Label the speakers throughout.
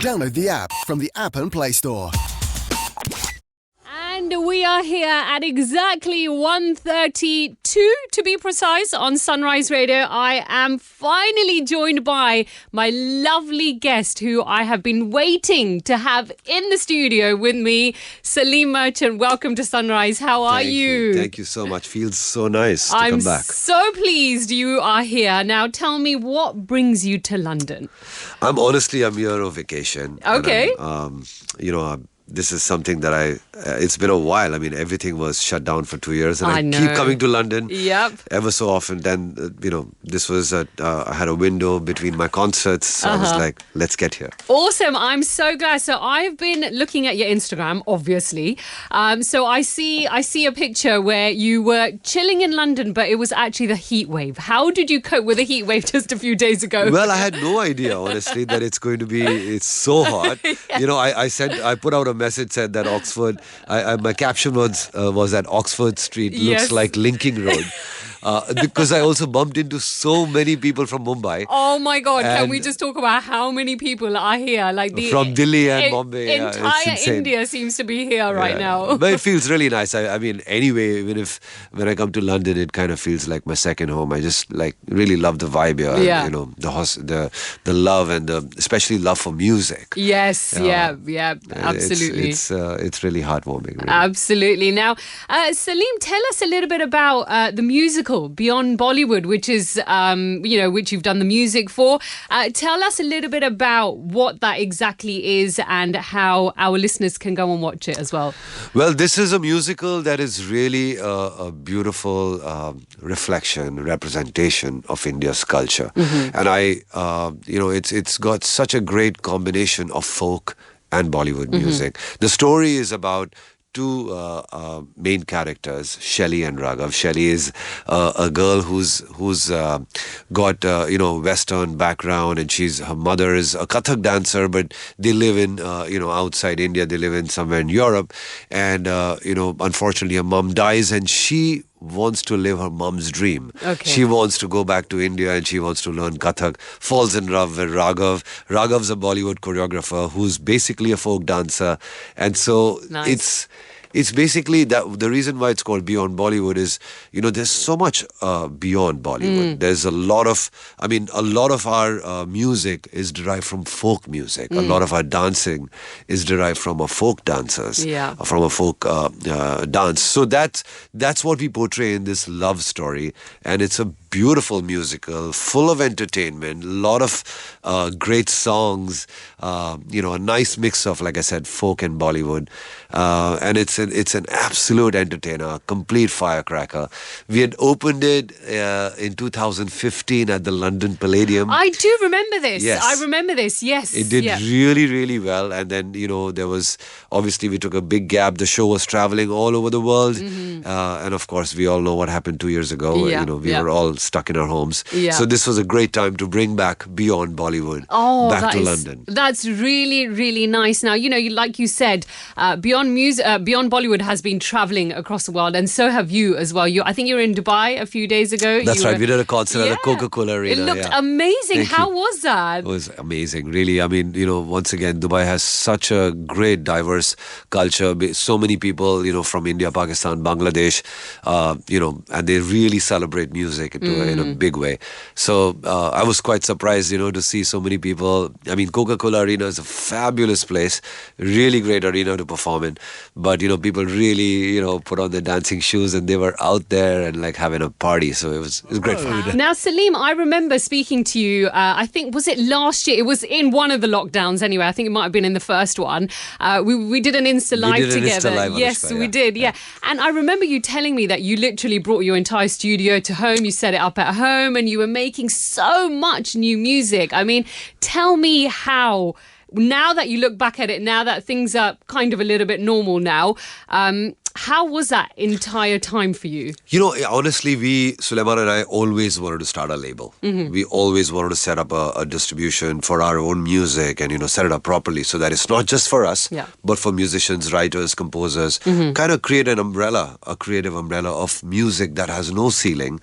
Speaker 1: Download the app from the App and Play Store.
Speaker 2: And we are here at exactly 1:32 to be precise on Sunrise Radio. I am finally joined by my lovely guest who I have been waiting to have in the studio with me, Salim Merchant. Welcome to Sunrise. How are you?
Speaker 3: Thank you so much. Feels so nice to come back.
Speaker 2: I'm so pleased you are here. Now tell me, what brings you to London?
Speaker 3: I'm here on vacation.
Speaker 2: Okay.
Speaker 3: This is something that it's been a while. I mean, everything was shut down for 2 years and I
Speaker 2: know.
Speaker 3: keep coming to London
Speaker 2: ever
Speaker 3: so often. Then, this was, I had a window between my concerts. So I was like, let's get here.
Speaker 2: Awesome. I'm so glad. So I've been looking at your Instagram, obviously. So I see a picture where you were chilling in London, but it was actually the heat wave. How did you cope with the heat wave just a few days ago?
Speaker 3: Well, I had no idea, honestly, that it's so hot. I put out a message said that Oxford, my caption was that Oxford Street looks like Linking Road. Because I also bumped into so many people from Mumbai.
Speaker 2: Oh my God, can we just talk about how many people are here? Like
Speaker 3: from Delhi and Bombay.
Speaker 2: Entire India seems to be here right now.
Speaker 3: But it feels really nice. I mean, anyway, even when I come to London, it kind of feels like my second home. I just really love the vibe here.
Speaker 2: Yeah.
Speaker 3: The love and especially love for music.
Speaker 2: Yes, absolutely.
Speaker 3: It's really heartwarming. Really.
Speaker 2: Absolutely. Now, Salim, tell us a little bit about the musical Beyond Bollywood, which is, which you've done the music for. Tell us a little bit about what that exactly is and how our listeners can go and watch it as well.
Speaker 3: Well, this is a musical that is really a beautiful representation of India's culture. Mm-hmm. And it's got such a great combination of folk and Bollywood music. The story is about two main characters, Shelley and Raghav. Shelley is a girl who's got Western background, and her mother is a Kathak dancer, but they live in outside India. They live in somewhere in Europe, and unfortunately, her mom dies, and she wants to live her mom's dream.
Speaker 2: Okay.
Speaker 3: She wants to go back to India and she wants to learn Kathak. Falls in love with Raghav. Raghav's a Bollywood choreographer who's basically a folk dancer. And so it's basically that the reason why it's called Beyond Bollywood is, there's so much beyond Bollywood. There's a lot of our music is derived from folk music. A lot of our dancing is derived from our folk dancers, from a folk dance. So that's what we portray in this love story. And it's a beautiful musical, full of entertainment, a lot of great songs, a nice mix of, like I said, folk and Bollywood. And it's an absolute entertainer, a complete firecracker. We had opened it in 2015 at the London Palladium.
Speaker 2: I do remember this.
Speaker 3: Yes.
Speaker 2: I remember this, yes.
Speaker 3: It did really, really well. And then, there was, obviously we took a big gap. The show was traveling all over the world. Mm-hmm. And of course, we all know what happened 2 years ago. We were all stuck in our homes. Yeah. So this was a great time to bring back Beyond Bollywood back to London.
Speaker 2: That's really, really nice. Now, like you said, Beyond Bollywood has been traveling across the world, and so have you as well. I think you were in Dubai a few days ago.
Speaker 3: That's right. We did a concert at the Coca-Cola Arena.
Speaker 2: It looked amazing. How was that?
Speaker 3: It was amazing, really. I mean, once again, Dubai has such a great, diverse culture. So many people, from India, Pakistan, Bangladesh, and they really celebrate music in a big way. So I was quite surprised, to see so many people. I mean, Coca-Cola Arena is a fabulous place, really great arena to perform in. But, people really, put on their dancing shoes and they were out there and having a party. So it was great fun.
Speaker 2: Now, Salim, I remember speaking to you, I think, was it last year? It was in one of the lockdowns anyway. I think it might have been in the first one. We did an Insta Live together. Yes, we did. Yeah. And I remember you telling me that you literally brought your entire studio to home. You set it up at home and you were making so much new music. I mean, tell me how, now that you look back at it, now that things are kind of a little bit normal now, how was that entire time for you?
Speaker 3: Honestly, Sulaiman and I always wanted to start a label. Mm-hmm. We always wanted to set up a distribution for our own music and, set it up properly so that it's not just for us, but for musicians, writers, composers, kind of create a creative umbrella of music that has no ceiling.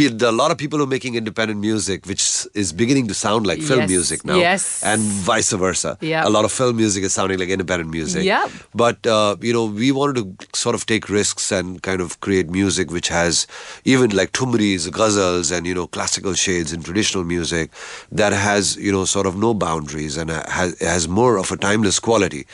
Speaker 3: There are a lot of people who are making independent music, which is beginning to sound like film music now.
Speaker 2: Yes.
Speaker 3: And vice versa.
Speaker 2: Yep.
Speaker 3: A lot of film music is sounding like independent music.
Speaker 2: Yep.
Speaker 3: But, we wanted to sort of take risks and kind of create music which has even like thumris, ghazals, and, classical shades in traditional music that has, sort of no boundaries and has more of a timeless quality.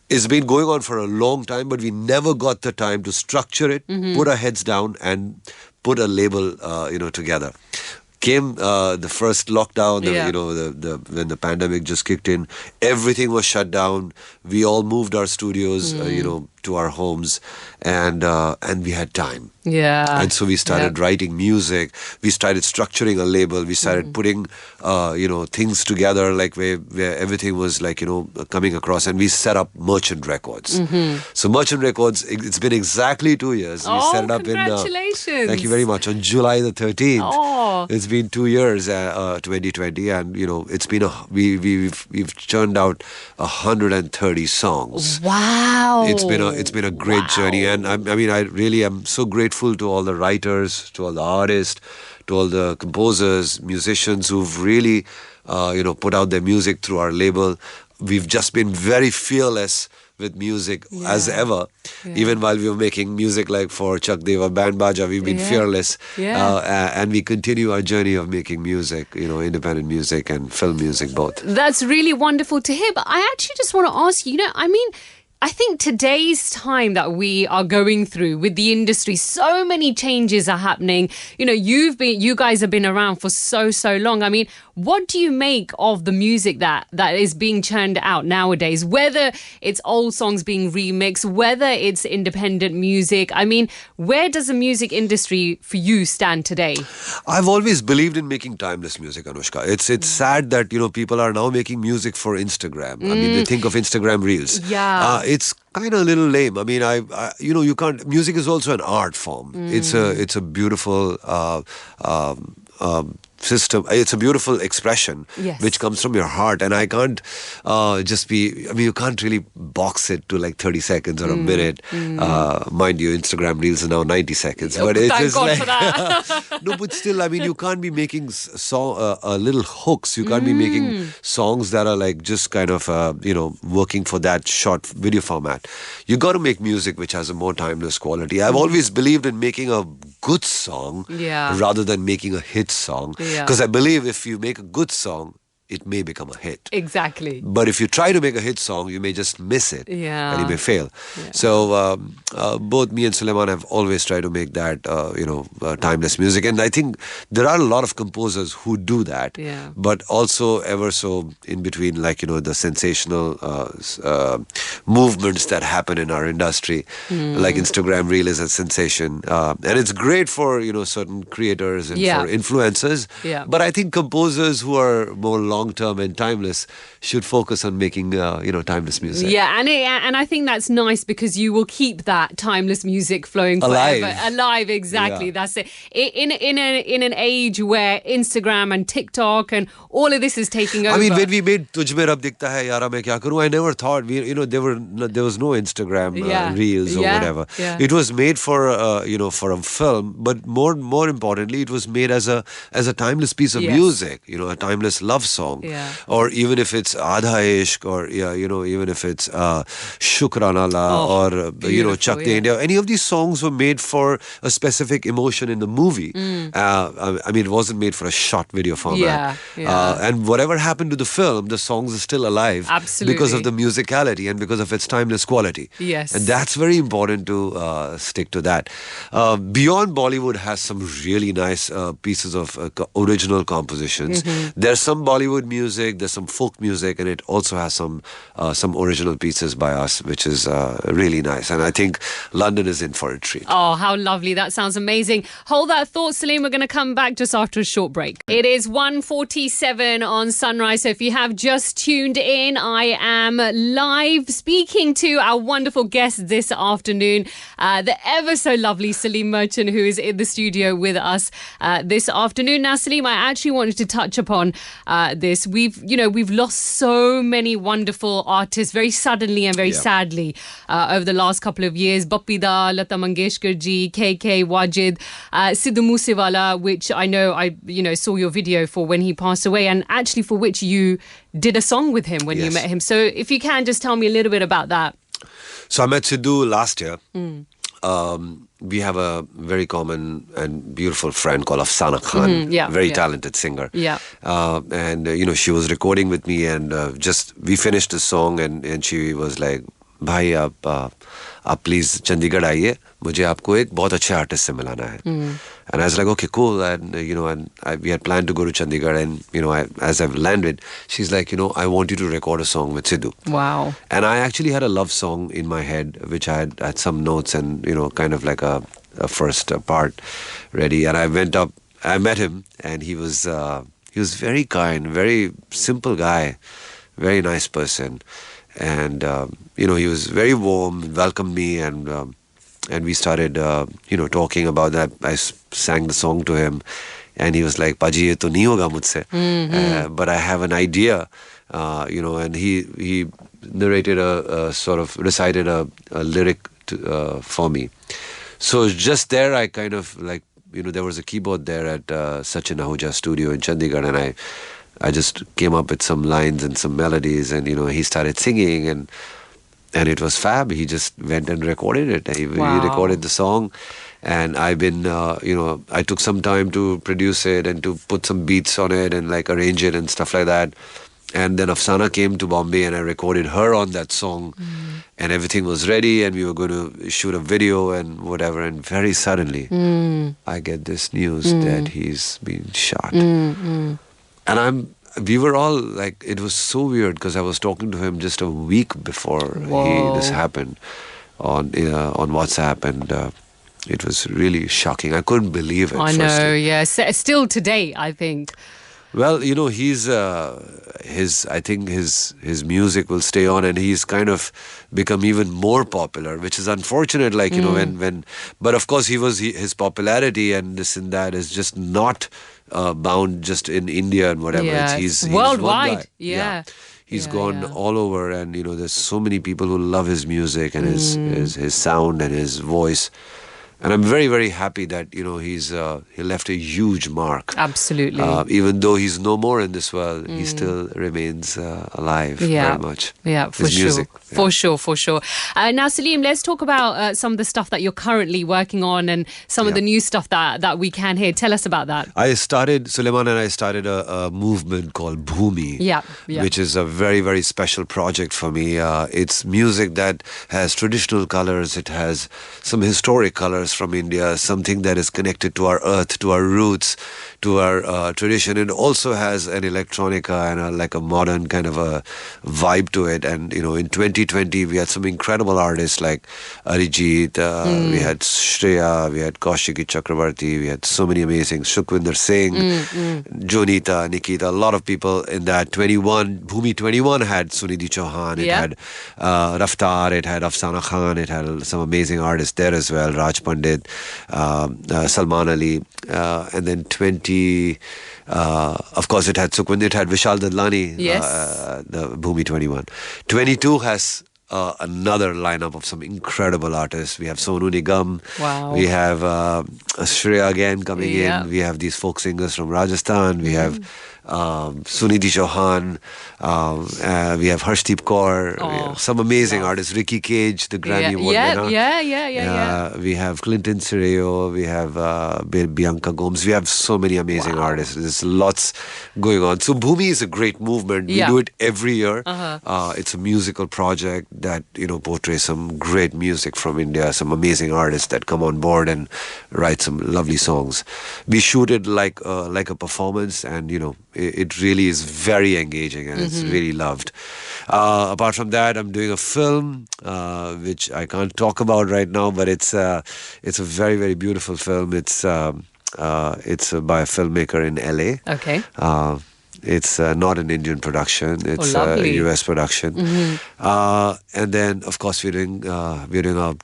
Speaker 3: It's been going on for a long time, but we never got the time to structure it, put our heads down, and put a label, together. Came the first lockdown, when the pandemic just kicked in, everything was shut down. We all moved our studios, to our homes, and we had time.
Speaker 2: Yeah.
Speaker 3: And so we started writing music. We started structuring a label. We started putting, things together, like where everything was like, coming across. And we set up Merchant Records. So Merchant Records, it's been exactly 2 years. We set it up
Speaker 2: congratulations.
Speaker 3: Thank you very much. On July the 13th.
Speaker 2: Oh.
Speaker 3: It's been 2 years, 2020. And, it's been we've churned out 130 songs.
Speaker 2: Wow.
Speaker 3: It's been a great journey, and I really am so grateful to all the writers, to all the artists, to all the composers, musicians who've really, put out their music through our label. We've just been very fearless with music as ever. Even while we were making music like for Chak Deva Band Baja, we've been fearless. And we continue our journey of making music, independent music and film music both.
Speaker 2: That's really wonderful to hear. But I actually just want to ask you, I think today's time that we are going through with the industry, so many changes are happening. You guys have been around for so long. What do you make of the music that is being churned out nowadays? Whether it's old songs being remixed, whether it's independent music. Where does the music industry for you stand today?
Speaker 3: I've always believed in making timeless music, Anushka. It's sad that, people are now making music for Instagram. They think of Instagram Reels.
Speaker 2: Yeah.
Speaker 3: It's kind of a little lame. You can't. Music is also an art form. It's a beautiful system. It's a beautiful expression which comes from your heart, and I can't just be. You can't really box it to like 30 seconds or a minute. Mind you, Instagram Reels are now 90 seconds. But it's
Speaker 2: thank
Speaker 3: just
Speaker 2: God
Speaker 3: like
Speaker 2: for that.
Speaker 3: no, but still, you can't be making little hooks. You can't be making songs that are like just kind of working for that short video format. You got to make music which has a more timeless quality. I've always believed in making a good song rather than making a hit song. Because I believe if you make a good song, it may become a hit.
Speaker 2: Exactly.
Speaker 3: But if you try to make a hit song, you may just miss it.
Speaker 2: Yeah.
Speaker 3: And you may fail. Yeah. So both me and Suleiman have always tried to make that, timeless music. And I think there are a lot of composers who do that.
Speaker 2: Yeah.
Speaker 3: But also ever so in between, like, the sensational movements that happen in our industry. Like Instagram Reel is a sensation. And it's great for, certain creators and for influencers.
Speaker 2: Yeah.
Speaker 3: But I think composers who are more long-term and timeless should focus on making, timeless music.
Speaker 2: Yeah, and I think that's nice because you will keep that timeless music flowing forever. Alive, exactly. Yeah. That's it. In an age where Instagram and TikTok and all of this is taking over.
Speaker 3: When we made Tujh Mein Rab Dikhta Hai Yara Main Kya Karoon, I never thought there was no Instagram Reels or whatever.
Speaker 2: Yeah.
Speaker 3: It was made for for a film, but more importantly, it was made as a timeless piece of music. A timeless love song.
Speaker 2: Yeah.
Speaker 3: Or even if it's Aadha Ishq, or even if it's Shukran Allah, or Chak De India. Any of these songs were made for a specific emotion in the movie. It wasn't made for a short video format. And whatever happened to the film, the songs are still alive.
Speaker 2: Absolutely.
Speaker 3: Because of the musicality and because of its timeless quality.
Speaker 2: Yes.
Speaker 3: And that's very important to stick to that. Beyond Bollywood has some really nice pieces of original compositions. There's some Bollywood music, there's some folk music, and it also has some original pieces by us, which is really nice. And I think London is in for a treat.
Speaker 2: Oh, how lovely. That sounds amazing. Hold that thought, Salim. We're going to come back just after a short break. It is 1:47 on Sunrise. So if you have just tuned in, I am live speaking to our wonderful guest this afternoon, the ever so lovely Salim Merchant, who is in the studio with us this afternoon. Now, Salim, I actually wanted to touch upon this. We've lost so many wonderful artists very suddenly and very sadly over the last couple of years. Bappida, Lata Mangeshkar ji, KK, Wajid, Sidhu Moosewala, which I know I saw your video for when he passed away, and actually for which you did a song with him when you met him. So if you can just tell me a little bit about that.
Speaker 3: So I met Sidhu last year. We have a very common and beautiful friend called Afsana Khan, very talented singer. And she was recording with me, and we finished the song, and she was like, भाई आप please Chandigarh आइए, मुझे आपको एक बहुत अच्छे artist से मिलाना है. And I was like, okay, cool. And we had planned to go to Chandigarh, and as I've landed, she's like, I want you to record a song with Sidhu.
Speaker 2: Wow.
Speaker 3: And I actually had a love song in my head, which I had some notes and kind of like a first part ready. And I went up, I met him, and he was very kind, very simple guy, very nice person. And he was very warm, welcomed me, and we started talking about that. I sang the song to him, and he was like, "Paji, ye to nahi hoga mujhse, but I have an idea," and he narrated sort of recited a lyric for me. So just there, I kind of like, there was a keyboard there at Sachin Ahuja studio in Chandigarh, and I just came up with some lines and some melodies, and he started singing, and it was fab. He just went and recorded it. He recorded the song, and I've been I took some time to produce it and to put some beats on it and like arrange it and stuff like that. And then Afsana came to Bombay, and I recorded her on that song, and everything was ready, and we were going to shoot a video and whatever, and very suddenly I get this news that he's been shot. And we were all like, it was so weird because I was talking to him just a week before this happened on WhatsApp, and it was really shocking. I couldn't believe it.
Speaker 2: I know, yeah. Still today, I think.
Speaker 3: Well, he's I think his music will stay on, and he's kind of become even more popular, which is unfortunate. Like but of course his popularity and this and that is just not bound just in India and whatever.
Speaker 2: Yeah.
Speaker 3: He's
Speaker 2: worldwide.
Speaker 3: He's gone all over, and there's so many people who love his music and his sound and his voice. And I'm very, very happy that, he left a huge mark.
Speaker 2: Absolutely.
Speaker 3: Even though he's no more in this world, he still remains alive very much.
Speaker 2: Yeah, for
Speaker 3: his
Speaker 2: sure.
Speaker 3: Music.
Speaker 2: For sure. Now, Salim, let's talk about some of the stuff that you're currently working on and some of the new stuff that we can hear. Tell us about that.
Speaker 3: Suleiman and I started a movement called Bhumi, which is a very, very special project for me. It's music that has traditional colors. It has some historic colors from India, something that is connected to our earth, to our roots, to our tradition. It also has an electronica and like a modern kind of a vibe to it. And, in 2020, we had some incredible artists like Arijit, we had Shreya, we had Kaushiki Chakrabarti, we had so many amazing, Sukhwinder Singh, Jonita, Nikita, a lot of people in that. Bhumi 21 had Sunidhi Chauhan, it had Raftar, it had Afsana Khan, it had some amazing artists there as well, Raj Pandit, Salman Ali, and then 20, of course it had Sukhwinder, it had Vishal Dadlani, the Bhumi 21. 22 has another lineup of some incredible artists. We have Sonu Nigam, we have Shreya again coming in, we have these folk singers from Rajasthan, we have Sunidhi Chauhan, we have Harshdeep Kaur, we have some amazing artists, Ricky Cage, the Grammy winner. We have Clinton Cireo, we have Bianca Gomes, we have so many amazing artists. There's lots going on. So Bhumi is a great movement. We do it every year. It's a musical project that portrays some great music from India, some amazing artists that come on board and write some lovely songs. We shoot it like a performance, and it really is very engaging, and it's really loved. Apart from that, I'm doing a film which I can't talk about right now, but it's a very, very beautiful film. It's by a filmmaker in LA.
Speaker 2: Okay.
Speaker 3: It's not an Indian production. It's a US production. And then, of course, we're doing a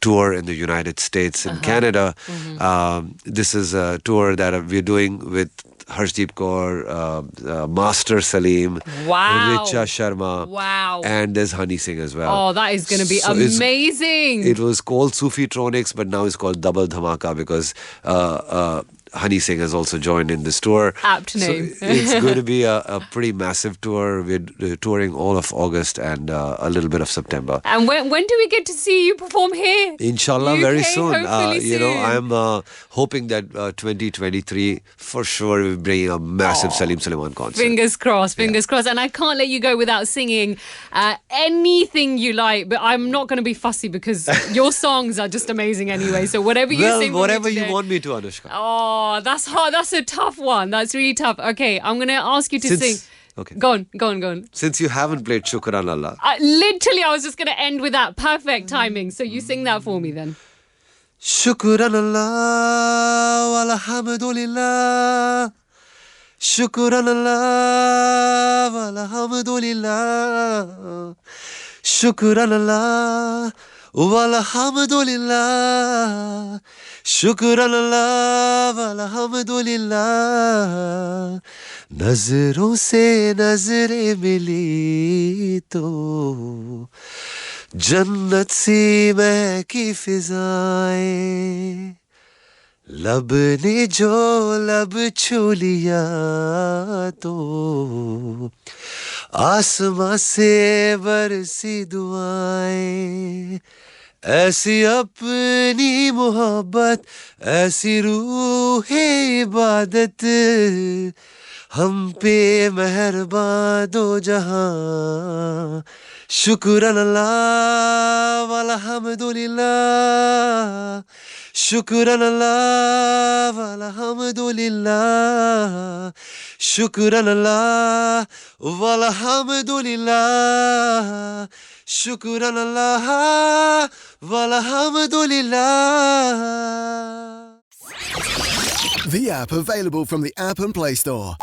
Speaker 3: tour in the United States and Canada. This is a tour that we're doing with Harshdeep Kaur, Master Salim, Richa Sharma, and there's Honey Singh as well.
Speaker 2: Oh, that is going to be amazing.
Speaker 3: It was called Sufi Tronics, but now it's called Double Dhamaka because Honey Singh has also joined in this tour.
Speaker 2: Apt name.
Speaker 3: So it's going to be a pretty massive tour. We're touring all of August and a little bit of September.
Speaker 2: And when do we get to see you perform here?
Speaker 3: Inshallah, very soon.
Speaker 2: Soon.
Speaker 3: I'm hoping that 2023 for sure we're bringing a massive Salim Sulaiman concert.
Speaker 2: Fingers crossed, fingers crossed. And I can't let you go without singing anything you like. But I'm not going to be fussy because your songs are just amazing anyway. So whatever you sing,
Speaker 3: whatever you want me to, Anushka.
Speaker 2: Oh, that's hard. That's a tough one. That's really tough. Okay, I'm going to ask you to sing.
Speaker 3: Okay.
Speaker 2: Go on.
Speaker 3: Since you haven't played Shukran Allah.
Speaker 2: Literally, I was just going to end with that. Perfect timing. So you sing that for me then.
Speaker 3: Shukran Allah walhamdulillah. Shukran Allah walhamdulillah. Shukran Allah walhamdulillah. Shukran Allah walhamdulillah. नजरों से नजरें मिली तो जन्नत सी महकी फिजाएं लब ने जो लब छू लिया तो आसमां से बरसी दुआएं ऐसी अपनी मोहब्बत ऐसी रूहे इबादत हम पे मेहरबान दो जहां शुक्रान अल्लाह वल्हम्दुलिल्लाह शुक्रान अल्लाह वल्हम्दुलिल्लाह शुक्रान अल्लाह वल्हम्दुलिल्लाह शुक्रान अल्लाह वल्हम्दुलिल्लाह.
Speaker 1: The app available from the App and Play Store.